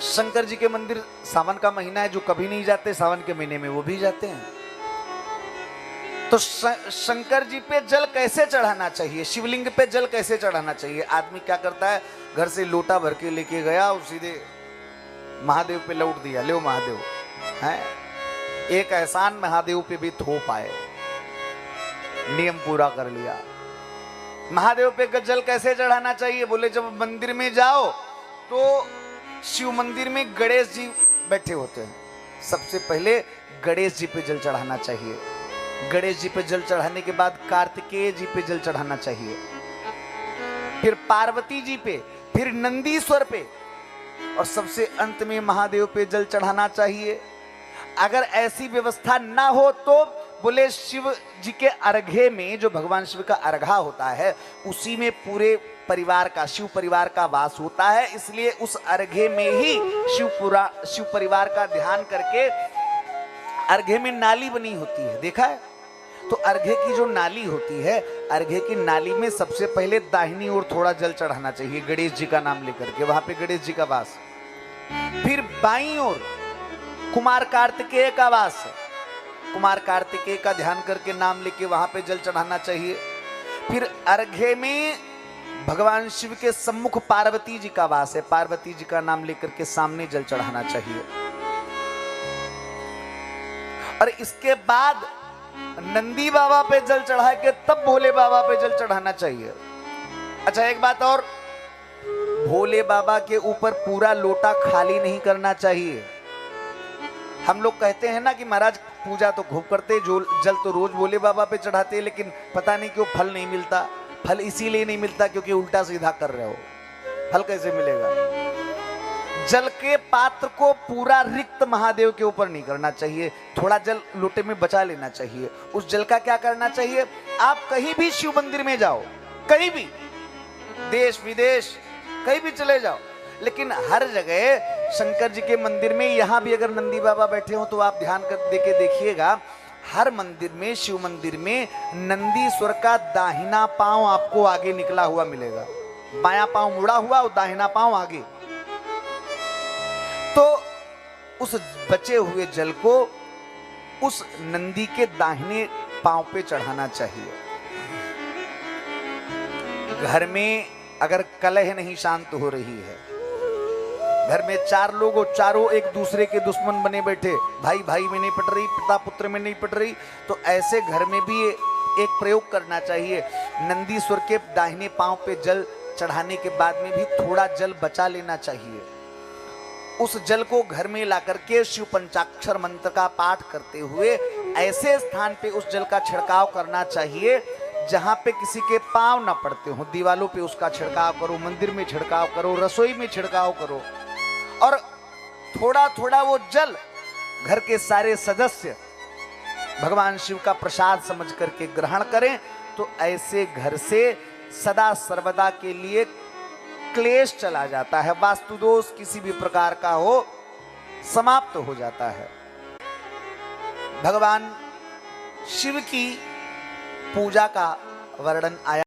शंकर जी के मंदिर सावन का महीना है, जो कभी नहीं जाते सावन के महीने में वो भी जाते हैं। तो शंकर जी पे जल कैसे चढ़ाना चाहिए, शिवलिंग पे जल कैसे चढ़ाना चाहिए? आदमी क्या करता है, घर से लोटा भर के लेके गया और सीधे महादेव पे लौट दिया, लो महादेव है। एक एहसान महादेव पे भी थोप आए, नियम पूरा कर लिया। महादेव पे जल कैसे चढ़ाना चाहिए? बोले जब मंदिर में जाओ तो शिव मंदिर में गणेश जी बैठे होते हैं, सबसे पहले गणेश जी पे जल चढ़ाना चाहिए। गणेश जी पे जल चढ़ाने के बाद कार्तिकेय जी पे जल चढ़ाना चाहिए, फिर पार्वती जी पे, फिर नंदीश्वर पे, और सबसे अंत में महादेव पे जल चढ़ाना चाहिए। अगर ऐसी व्यवस्था ना हो तो बोले शिव जी के अर्घे में, जो भगवान शिव का अर्घा होता है, उसी में पूरे परिवार का, शिव परिवार का वास होता है। इसलिए उस अर्घे में ही शिव परिवार का ध्यान करके अर्घे में नाली बनी होती है, देखा है? तो अर्घे की जो नाली होती है, अर्घे की नाली में सबसे पहले दाहिनी ओर थोड़ा जल चढ़ाना चाहिए, गणेश जी का नाम लेकर के, वहां पे गणेश जी का वास। फिर बाईं ओर कुमार कार्तिकेय का वास है, कुमार कार्तिकेय का ध्यान करके नाम लेके वहां पे जल चढ़ाना चाहिए। फिर अर्घे में भगवान शिव के सम्मुख पार्वती जी का वास है, पार्वती जी का नाम लेकर के सामने जल चढ़ाना चाहिए। और इसके बाद नंदी बाबा पे जल चढ़ा के तब भोले बाबा पे जल चढ़ाना चाहिए। अच्छा एक बात और, भोले बाबा के ऊपर पूरा लोटा खाली नहीं करना चाहिए। हम लोग कहते हैं ना कि महाराज पूजा तो खूब करते, जो जल तो रोज भोले बाबा पे चढ़ाते, लेकिन पता नहीं क्यों फल नहीं मिलता। फल इसीलिए नहीं मिलता क्योंकि उल्टा सीधा कर रहे हो, फल कैसे मिलेगा? जल के पात्र को पूरा रिक्त महादेव के ऊपर नहीं करना चाहिए, थोड़ा जल लोटे में बचा लेना चाहिए। उस जल का क्या करना चाहिए? आप कहीं भी शिव मंदिर में जाओ, कहीं भी, देश विदेश कहीं भी चले जाओ, लेकिन हर जगह शंकर जी के मंदिर में, यहां भी अगर नंदी बाबा बैठे हो तो आप ध्यान कर देके देखिएगा, हर मंदिर में, शिव मंदिर में नंदीश्वर का दाहिना पांव आपको आगे निकला हुआ मिलेगा, बायां पांव मुड़ा हुआ और दाहिना पांव आगे। तो उस बचे हुए जल को उस नंदी के दाहिने पांव पे चढ़ाना चाहिए। घर में अगर कलह नहीं शांत हो रही है, घर में चार लोग और चारों एक दूसरे के दुश्मन बने बैठे, भाई भाई में नहीं पट रही, पिता पुत्र में नहीं पट रही, तो ऐसे घर में भी एक प्रयोग करना चाहिए। नंदीश्वर के दाहिने पांव पे जल चढ़ाने के बाद में भी थोड़ा जल बचा लेना चाहिए। उस जल को घर में ला करके शिव पंचाक्षर मंत्र का पाठ करते हुए ऐसे स्थान पे उस जल का छिड़काव करना चाहिए जहां पे किसी के पांव ना पड़ते हो। दीवालों पे उसका छिड़काव करो, मंदिर में छिड़काव करो, रसोई में छिड़काव करो, और थोड़ा थोड़ा वो जल घर के सारे सदस्य भगवान शिव का प्रसाद समझ करके ग्रहण करें। तो ऐसे घर से सदा सर्वदा के लिए क्लेश चला जाता है, वास्तु दोष किसी भी प्रकार का हो समाप्त हो जाता है। भगवान शिव की पूजा का वर्णन आया।